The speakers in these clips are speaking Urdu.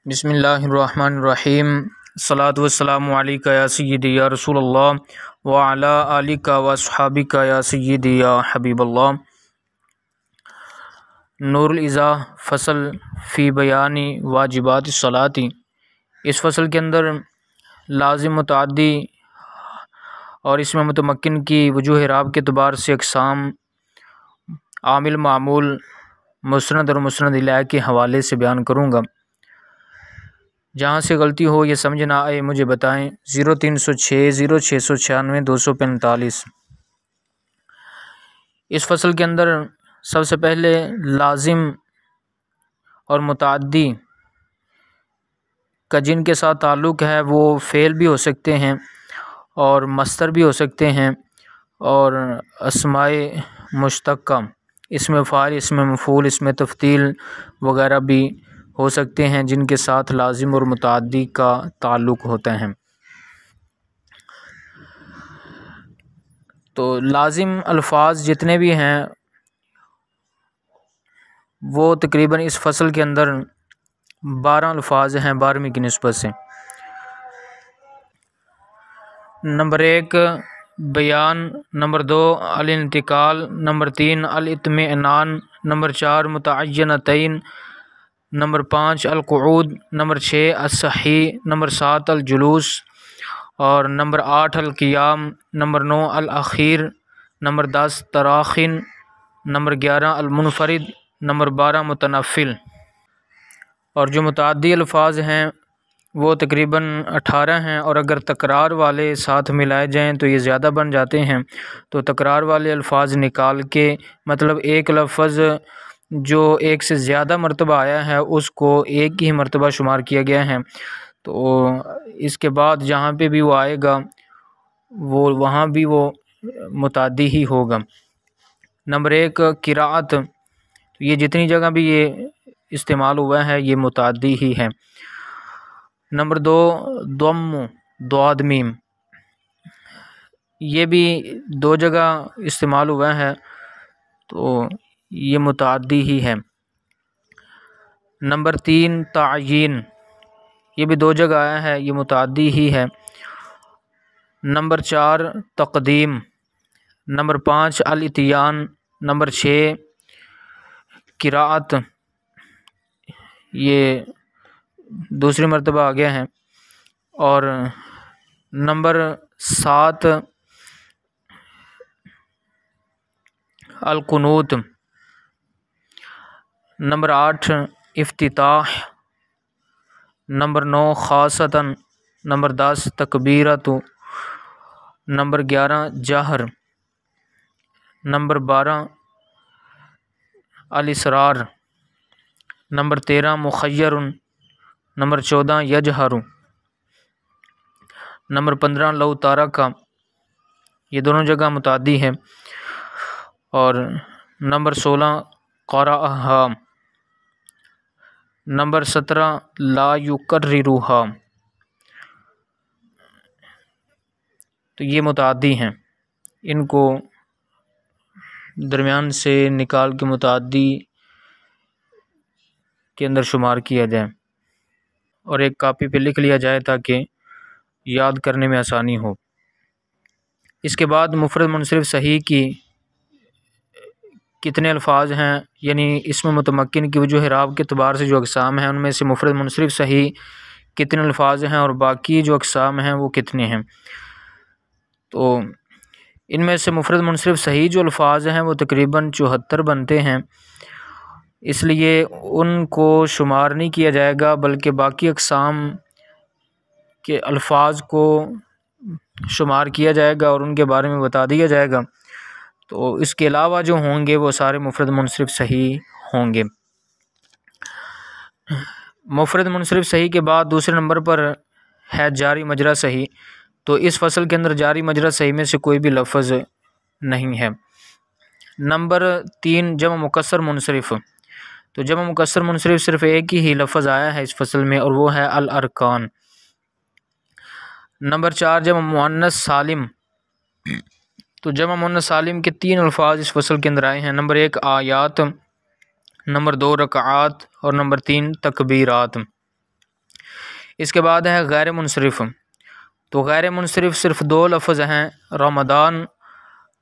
بسم اللہ الرحمن الرحیم الصلاۃ والسلام علیکہ یا سیدی یا رسول اللہ وعلی آلکہ واصحابکہ یا سیدی یا حبیب اللہ۔ نور العزا فصل فی بیان واجبات الصلاۃ، اس فصل کے اندر لازم، متعدی اور اس میں متمکن کی وجوہ اعراب کے اعتبار سے اقسام، عامل، معمول، مسند اور مسند الیہ کے حوالے سے بیان کروں گا۔ جہاں سے غلطی ہو یہ سمجھ نہ آئے مجھے بتائیں۔ 0306 0696 245۔ اس فصل کے اندر سب سے پہلے لازم اور متعدی کا جن کے ساتھ تعلق ہے وہ فعل بھی ہو سکتے ہیں اور مصدر بھی ہو سکتے ہیں، اور اسماء مشتقہ، اسم فاعل، اسم مفعول، اسم تفضیل وغیرہ بھی ہو سکتے ہیں جن کے ساتھ لازم اور متعدی کا تعلق ہوتا ہے۔ تو لازم الفاظ جتنے بھی ہیں وہ تقریباً اس فصل کے اندر 12 الفاظ ہیں 12ویں کی نسبت سے۔ نمبر 1 بیان، نمبر 2 الانتقال، نمبر 3 الاطمئنان، نمبر 4 متعینتین، نمبر 5 القعود، نمبر 6 الصحیح، نمبر 7 الجلوس، اور نمبر 8 القیام، نمبر 9 الاخیر، نمبر 10 تراخن، نمبر 11 المنفرد، نمبر 12 متنفل۔ اور جو متعدی الفاظ ہیں وہ تقریباً 18 ہیں، اور اگر تکرار والے ساتھ ملائے جائیں تو یہ زیادہ بن جاتے ہیں۔ تو تکرار والے الفاظ نکال کے، مطلب ایک لفظ جو ایک سے زیادہ مرتبہ آیا ہے اس کو ایک ہی مرتبہ شمار کیا گیا ہے، تو اس کے بعد جہاں پہ بھی وہ آئے گا وہاں بھی وہ متعدی ہی ہوگا۔ نمبر 1 قراءت، یہ جتنی جگہ بھی یہ استعمال ہوا ہے یہ متعدی ہی ہے۔ نمبر 2 ضم، ضاد میم، یہ بھی 2 جگہ استعمال ہوا ہے تو یہ متعدی ہی ہے۔ نمبر 3 تعیین، یہ بھی 2 جگہ آیا ہے، یہ متعدی ہی ہے۔ نمبر 4 تقدیم، نمبر 5 الاتیان، نمبر 6 قراءت، یہ دوسری مرتبہ آ گیا ہے، اور نمبر 7 القنوت، نمبر 8 افتتاح، نمبر 9 خاصتاً، نمبر 10 تکبیرۃ، نمبر 11 جہر، نمبر 12 الاسرار، نمبر 13 مخیر، نمبر 14 یجہر، نمبر 15 لو تارک، یہ دونوں جگہ متعدی ہے، اور نمبر 16 قرأہا، نمبر 17 لا یکررھا۔ تو یہ متعدی ہیں، ان کو درمیان سے نکال کے متعدی کے اندر شمار کیا جائے اور ایک کاپی پہ لکھ لیا جائے تاکہ یاد کرنے میں آسانی ہو۔ اس کے بعد مفرد منصرف صحیح کی کتنے الفاظ ہیں، یعنی اسم متمکن کی وجوہ اعراب کے اعتبار سے جو اقسام ہیں ان میں سے مفرد منصرف صحیح کتنے الفاظ ہیں اور باقی جو اقسام ہیں وہ کتنے ہیں۔ تو ان میں سے مفرد منصرف صحیح جو الفاظ ہیں وہ تقریباً 74 بنتے ہیں، اس لیے ان کو شمار نہیں کیا جائے گا بلکہ باقی اقسام کے الفاظ کو شمار کیا جائے گا اور ان کے بارے میں بتا دیا جائے گا۔ تو اس کے علاوہ جو ہوں گے وہ سارے مفرد منصرف صحیح ہوں گے۔ مفرد منصرف صحیح کے بعد دوسرے نمبر پر ہے جاری مجرا صحیح۔ تو اس فصل کے اندر جاری مجرا صحیح میں سے کوئی بھی لفظ نہیں ہے۔ نمبر 3 جمع مکسر منصرف، تو جمع مکسر منصرف صرف ایک ہی لفظ آیا ہے اس فصل میں اور وہ ہے الارکان۔ نمبر 4 جمع مؤنث سالم، تو جمع مؤنث سالم کے 3 الفاظ اس فصل کے اندر آئے ہیں۔ نمبر 1 آیات، نمبر 2 رکعات، اور نمبر 3 تکبیرات۔ اس کے بعد ہے غیر منصرف. تو غیر منصرف صرف دو لفظ ہیں، رمضان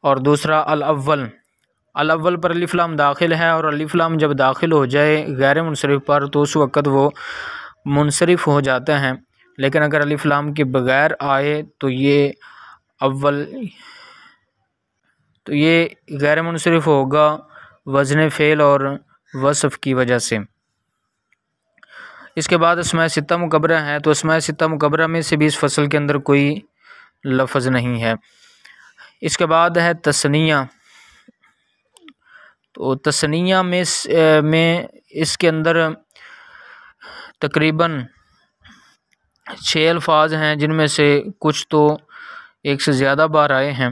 اور دوسرا الاول. الاول پر الف لام داخل ہے، اور الف لام جب داخل ہو جائے غیر منصرف پر تو اس وقت وہ منصرف ہو جاتے ہیں، لیکن اگر الف لام کے بغیر آئے تو یہ غیر منصرف ہوگا وزن فعل اور وصف کی وجہ سے. اس کے بعد اسماء ستہ مکبرہ ہیں. تو اسماء ستہ مکبرہ میں سے بھی اس فصل کے اندر کوئی لفظ نہیں ہے. اس کے بعد ہے تثنیہ. تو تثنیہ میں اس کے اندر تقریباً 6 الفاظ ہیں، جن میں سے کچھ تو ایک سے زیادہ بار آئے ہیں.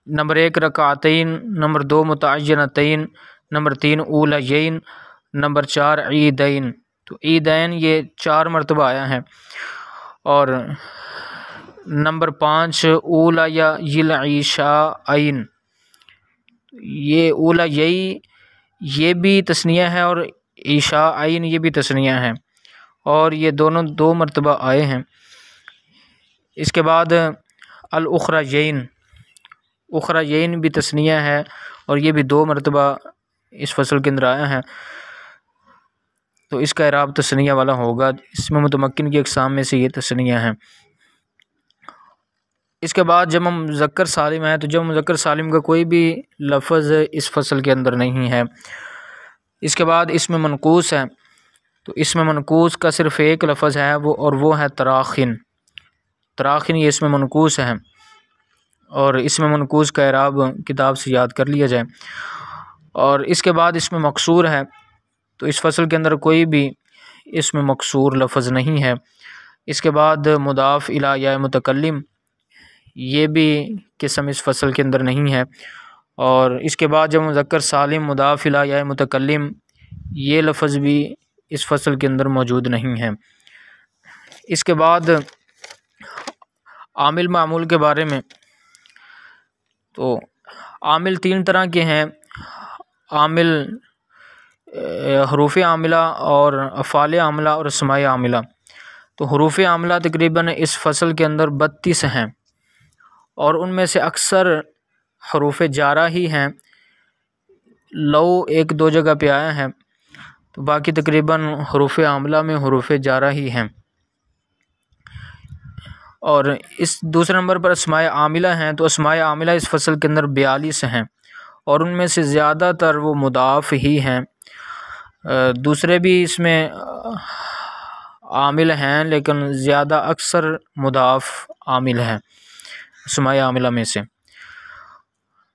نمبر 1 رکعتین، نمبر 2 متعینتین، نمبر 3 اولیین، نمبر 4 عیدین. تو عیدین یہ 4 مرتبہ آیا ہے. اور نمبر 5 اولیل عشاءین. یہ اولیئی یہ بھی تثنیہ ہے اور عشاءین یہ بھی تثنیہ ہے، اور یہ دونوں 2 مرتبہ آئے ہیں. اس کے بعد الاخریین. اخریین بھی تثنیہ ہے اور یہ بھی 2 مرتبہ اس فصل کے اندر آیا ہے. تو اس کا اعراب تثنیہ والا ہوگا. اس میں متمکن کی اقسام میں سے یہ تثنیہ ہیں. اس کے بعد جمع مذکر سالم ہے. تو جمع مذکر سالم کا کوئی بھی لفظ اس فصل کے اندر نہیں ہے. اس کے بعد اسم منقوص ہے. تو اسم منقوص کا صرف ایک لفظ ہے وہ ہے تراخن. تراخن یہ اسم منقوص ہے، اور اسم منقوص کا اعراب کتاب سے یاد کر لیا جائے. اور اس کے بعد اسم مقصور ہے. تو اس فصل کے اندر کوئی بھی اسم مقصور لفظ نہیں ہے. اس کے بعد مضاف الی یا متکلم، یہ بھی قسم اس فصل کے اندر نہیں ہے. اور اس کے بعد جب مذکر سالم مضاف الی یا متکلم، یہ لفظ بھی اس فصل کے اندر موجود نہیں ہے. اس کے بعد عامل معمول کے بارے میں. تو عامل 3 طرح کے ہیں، عامل حروف عاملہ اور افعال عاملہ اور اسماء عاملہ. تو حروف عاملہ تقریباً اس فصل کے اندر 32 ہیں، اور ان میں سے اکثر حروف جارہ ہی ہیں. لو 1-2 جگہ پہ آیا ہے، تو باقی تقریباً حروف عاملہ میں حروف جارہ ہی ہیں. اور اس دوسرے نمبر پر اسماء عاملہ ہیں. تو اسماء عاملہ اس فصل کے اندر 42 ہیں، اور ان میں سے زیادہ تر وہ مضاف ہی ہیں. دوسرے بھی اس میں عامل ہیں، لیکن زیادہ اکثر مضاف عامل ہیں اسماء عاملہ میں سے.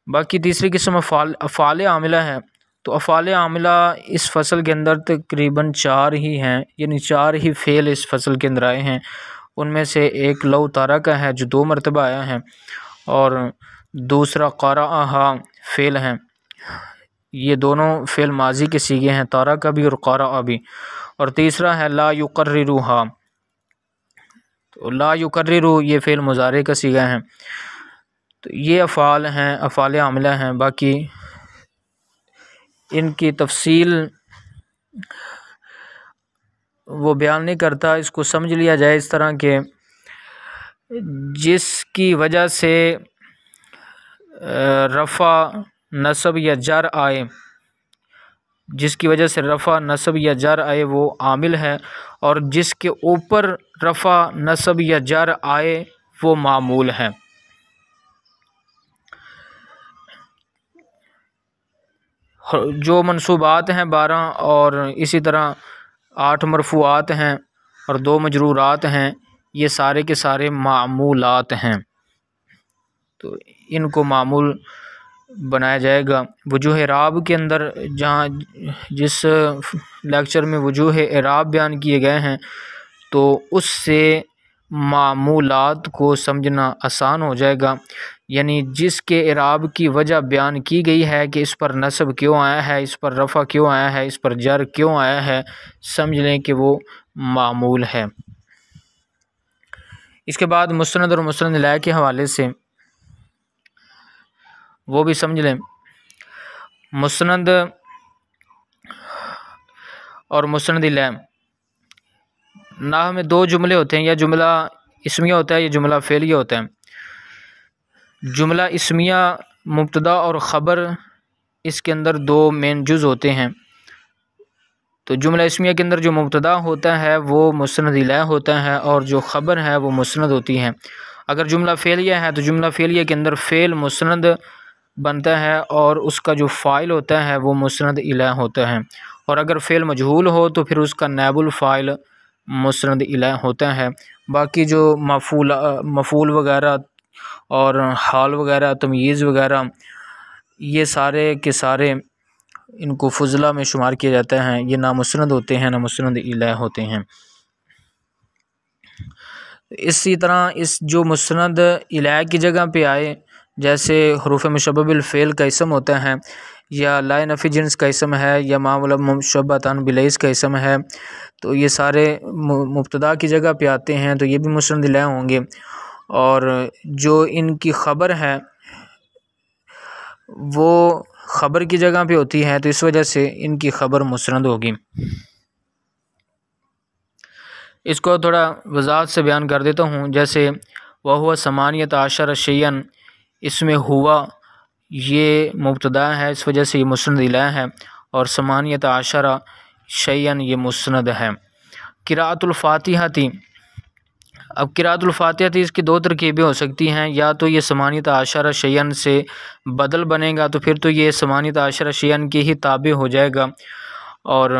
باقی تیسری قسم افعال عاملہ ہے. تو افعال عاملہ اس فصل کے اندر تقریباً 4 ہی ہیں، یعنی 4 ہی فعل اس فصل کے اندر آئے ہیں. ان میں سے ایک لو تارا کا ہے جو 2 مرتبہ آیا ہے، اور دوسرا قرأہا فعل ہیں. یہ دونوں فعل ماضی کے صیغے ہیں، تارا کا بھی اور قرأ بھی. اور تیسرا ہے لا یقررھا. تو لا یقرر یہ فعل مضارع کا صیغہ ہے. تو یہ افعال ہیں، افعال عاملہ ہیں. باقی ان کی تفصیل وہ بیان نہیں کرتا. اس کو سمجھ لیا جائے اس طرح کہ جس کی وجہ سے رفع نصب یا جر آئے، جس کی وجہ سے رفع نصب یا جر آئے وہ عامل ہے، اور جس کے اوپر رفع نصب یا جر آئے وہ معمول ہے. جو منصوبات ہیں 12، اور اسی طرح 8 مرفوعات ہیں اور 2 مجرورات ہیں، یہ سارے کے سارے معمولات ہیں. تو ان کو معمول بنایا جائے گا. وجوہ اعراب کے اندر جس لیکچر میں وجوہ اعراب بیان کیے گئے ہیں، تو اس سے معمولات کو سمجھنا آسان ہو جائے گا. یعنی جس کے اعراب کی وجہ بیان کی گئی ہے کہ اس پر نصب کیوں آیا ہے، اس پر رفع کیوں آیا ہے، اس پر جر کیوں آیا ہے، سمجھ لیں کہ وہ معمول ہے. اس کے بعد مسند اور مسند الیہ کے حوالے سے وہ بھی سمجھ لیں. مسند اور مسند الیہ نحو میں دو جملے ہوتے ہیں، یا جملہ اسمیہ ہوتا ہے یا جملہ فعلیہ ہوتا ہے۔ جملہ اسمیہ مبتدا اور خبر، اس کے اندر دو مین جز ہوتے ہیں۔ تو جملہ اسمیہ کے اندر جو مبتدا ہوتا ہے وہ مسند الیہ ہوتا ہے، اور جو خبر ہے وہ مسند ہوتی ہے۔ اگر جملہ فعلیہ ہے تو جملہ فعلیہ کے اندر فعل مسند بنتا ہے اور اس کا جو فاعل ہوتا ہے وہ مسند الیہ ہوتا ہے، اور اگر فعل مجہول ہو تو پھر اس کا نائب الفاعل مسند الیہ ہوتا ہے۔ باقی جو مفعول وغیرہ اور حال وغیرہ، تمییز وغیرہ، یہ سارے کے سارے ان کو فضلہ میں شمار کیا جاتا ہے، یہ نہ مسند ہوتے ہیں نہ مسند الیہ ہوتے ہیں۔ اسی طرح اس جو مسند الیہ کی جگہ پہ آئے، جیسے حروف مشبہ بالفعل کا اسم ہوتا ہے، یا لا نفی جنس کا اسم ہے، یا ما ولد مشبہۃ بلیس کا اسم ہے، تو یہ سارے مبتدا کی جگہ پہ آتے ہیں، تو یہ بھی مسند الیہ ہوں گے۔ اور جو ان کی خبر ہے وہ خبر کی جگہ پہ ہوتی ہے، تو اس وجہ سے ان کی خبر مسند ہوگی۔ اس کو تھوڑا وضاحت سے بیان کر دیتا ہوں، جیسے وَهُوَ ثمانیۃ عشر شیئا، اس میں ہوا یہ مبتدا ہے، اس وجہ سے یہ مسند الیہ ہے، اور ثمانیۃ عشر شیئا یہ مسند ہے۔ قراءۃ الفاتحہ، اب قراءۃ الفاتحہ اس کی دو ترکیبیں ہو سکتی ہیں، یا تو یہ ثمانیۃ عشر شیئا سے بدل بنے گا، تو پھر تو یہ ثمانیۃ عشر شیئا کی ہی تابع ہو جائے گا، اور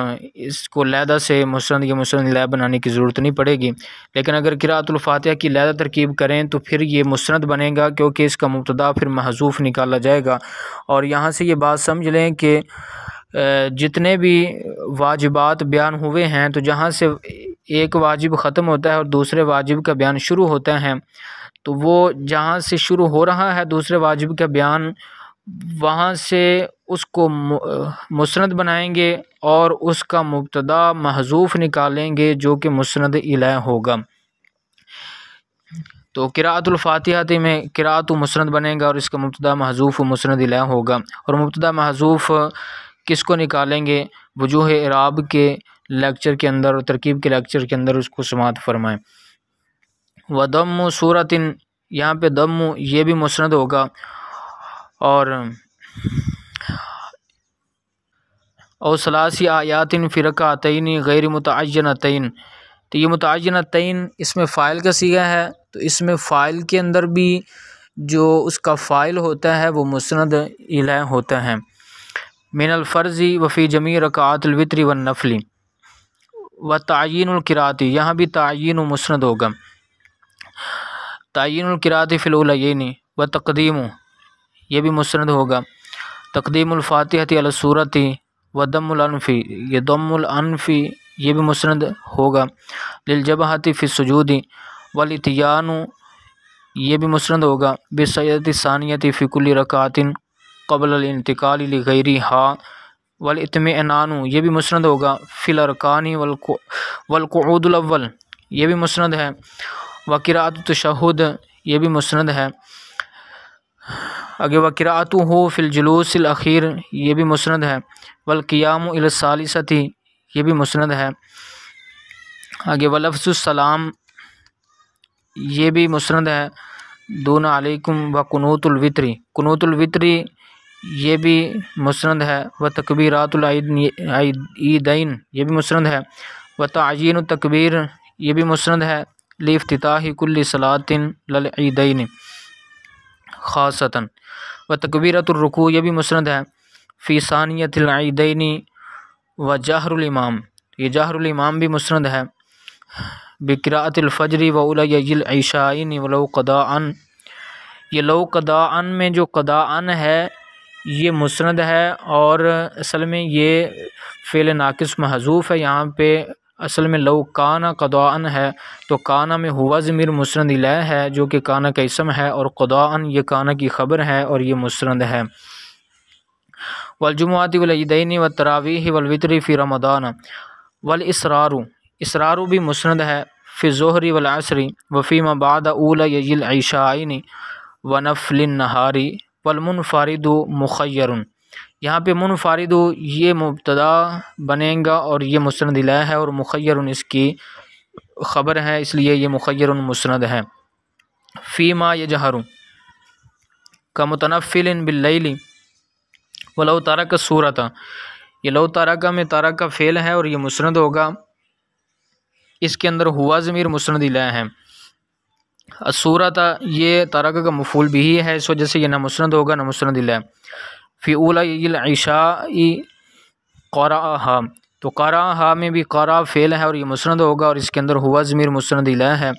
اس کو علیحدہ سے مسند یا مسند الیہ بنانے کی ضرورت نہیں پڑے گی۔ لیکن اگر قراءۃ الفاتحہ کی علیحدہ ترکیب کریں تو پھر یہ مسند بنے گا، کیونکہ اس کا مبتدا پھر محذوف نکالا جائے گا۔ اور یہاں سے یہ بات سمجھ لیں کہ جتنے بھی واجبات بیان ہوئے ہیں، تو جہاں سے ایک واجب ختم ہوتا ہے اور دوسرے واجب کا بیان شروع ہوتا ہے، تو وہ جہاں سے شروع ہو رہا ہے دوسرے واجب کا بیان، وہاں سے اس کو مسند بنائیں گے اور اس کا مبتدا محذوف نکالیں گے، جو کہ مسند الیہ ہوگا۔ تو قراءۃ الفاتحہ میں قراءۃ مسند بنے گا اور اس کا مبتدا محذوف مسند الیہ ہوگا۔ اور مبتدا محذوف کس کو نکالیں گے؟ وجوہ اعراب کے لیکچر کے اندر اور ترکیب کے لیکچر کے اندر اس کو سماعت فرمائیں۔ وَضَمُّ صورتٍ، یہاں پہ ضم یہ بھی مسند ہوگا، اور او ثلاثی آیات فی رکعتین غیر متعینتین، تو یہ متعینتین اس میں فاعل کا صیغہ ہے، تو اس میں فاعل کے اندر بھی جو اس کا فاعل ہوتا ہے وہ مسند الیہ ہوتا ہے۔ من الفرض وفی جمیع رکعات الوتر والنفل وتعیین القراءۃ، یہاں بھی تعیین و مسند ہوگا۔ تعیین القراءۃ فی الاولیین وتقدیم، یہ بھی مسند ہوگا۔ تقدیم الفاتحۃ علی السورۃ وضم الانف، یہ ضم الانف یہ بھی مسند ہوگا۔ للجبہۃ فی السجود والاتیان، یہ بھی مسند ہوگا۔ بالسجدۃ الثانیۃ فی کل رکعۃ قبل الانتقال لغیرہا والاطمئنان، یہ بھی مسند ہوگا۔ فی الارکان والقعود الاول، یہ بھی مسند ہے۔ وقراءۃ التشہد، یہ بھی مسند ہے۔ آگے وقراءتہ فی الجلوس الاخیر، یہ بھی مسند ہے۔ والقیام الی الثالثۃ، یہ بھی مسند ہے۔ آگے ولفظ السلام، یہ بھی مسند ہے۔ دون علیکم وقنوت الوتر، قنوت الوتر یہ بھی مسند ہے۔ وتکبیرات العیدین، یہ بھی مسند ہے۔ وتعیین التکبیر، یہ بھی مسند ہے۔ لافتتاح کل صلاۃ للعیدین خاصۃ۔ وتکبیرۃ الرکوع، یہ بھی مسند ہے۔ فی ثانیۃ العیدین وجہر الامام، یہ جہر الامام بھی مسند ہے۔ بقراءۃ الفجر واولیہ العشاءین ولو قضاء، یہ لو قضاء میں جو قضاء ہے یہ مسند ہے، اور اصل میں یہ فعل ناقص محذوف ہے، یہاں پہ اصل میں لو کانا قضاء ہے، تو کانا میں ہوا ضمیر مسند الیہ ہے جو کہ کانا کا اسم ہے، اور قضاء یہ کانا کی خبر ہے اور یہ مسند ہے۔ والجمعۃ والعیدین والتراویح والوتر فی رمضان والاسرار، اسرار بھی مسند ہے۔ فی الظہر والعصر وفیما بعد اولیہ العشاءین ونفل النہار والمنفرد مخیر، یہاں پہ منفرد یہ مبتدا بنے گا اور یہ مسند الیہ ہے، اور مخیر اس کی خبر ہے اس لیے یہ مخیر مسند ہے۔ فیما یجہر کمتنفل باللیل ولو ترک السورۃ، یہ لو ترک میں ترک کا فعل ہے اور یہ مسند ہوگا، اس کے اندر ہوا ضمیر مسند الیہ ہے۔ السورۃ یہ ترک کا مفعول بھی ہے، اس وجہ سے یہ نہ مسند ہوگا نہ مسند الیہ۔ فی اولی العشاء قرأہا، تو قرأہا میں بھی قرأ فعل ہے اور یہ مسند ہوگا اور اس کے اندر ہوا ضمیر مسند الیہ ہے۔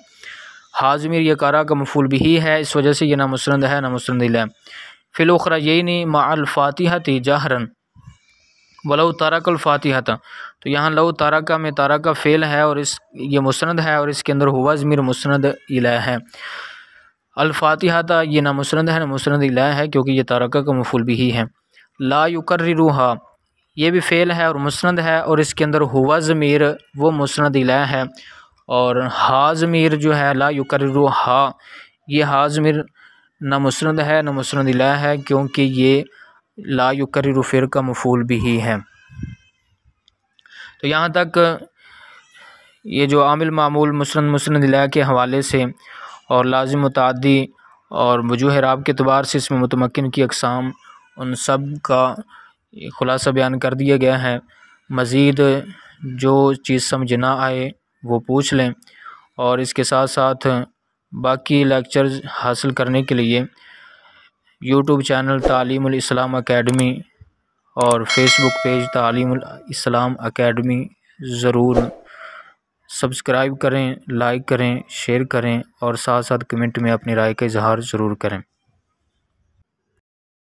ہا ضمیر یہ قرأ کا مفعول بھی ہے، اس وجہ سے یہ نہ مسند ہے نہ مسند الیہ۔ فی الاخرجین مع الفاتحۃ جہرا ولو ترک الفاتحۃ، تو یہاں لو ترک میں ترک کا فعل ہے اور یہ مسند ہے اور اس کے اندر ہوا ضمیر مسند الیہ ہے۔ الفاتحۃ یہ نہ مسند ہے نہ مسند الیہ ہے کیونکہ یہ ترک کا مفعول بھی ہے۔ لا یکررھا یہ بھی فعل ہے اور مسند ہے اور اس کے اندر ہوا ضمیر وہ مسند الیہ ہے، اور ہا ضمیر جو ہے لا یکررھا، یہ ہا ضمیر نہ مسند ہے نہ مسند الیہ ہے کیونکہ یہ لا یکرر فعل کا مفعول بھی ہے۔ تو یہاں تک یہ جو عامل معمول مسند مسند الیہ کے حوالے سے اور لازم متعدی اور وجوہ اعراب کے اعتبار سے اس میں متمکن کی اقسام، ان سب کا خلاصہ بیان کر دیا گیا ہے۔ مزید جو چیز سمجھ نہ آئے وہ پوچھ لیں، اور اس کے ساتھ ساتھ باقی لیکچرز حاصل کرنے کے لیے یوٹیوب چینل تعلیم الاسلام اکیڈمی اور فیس بک پیج تعلیم الاسلام اکیڈمی ضرور سبسکرائب کریں، لائک کریں، شیئر کریں اور ساتھ ساتھ کمنٹ میں اپنی رائے کا اظہار ضرور کریں۔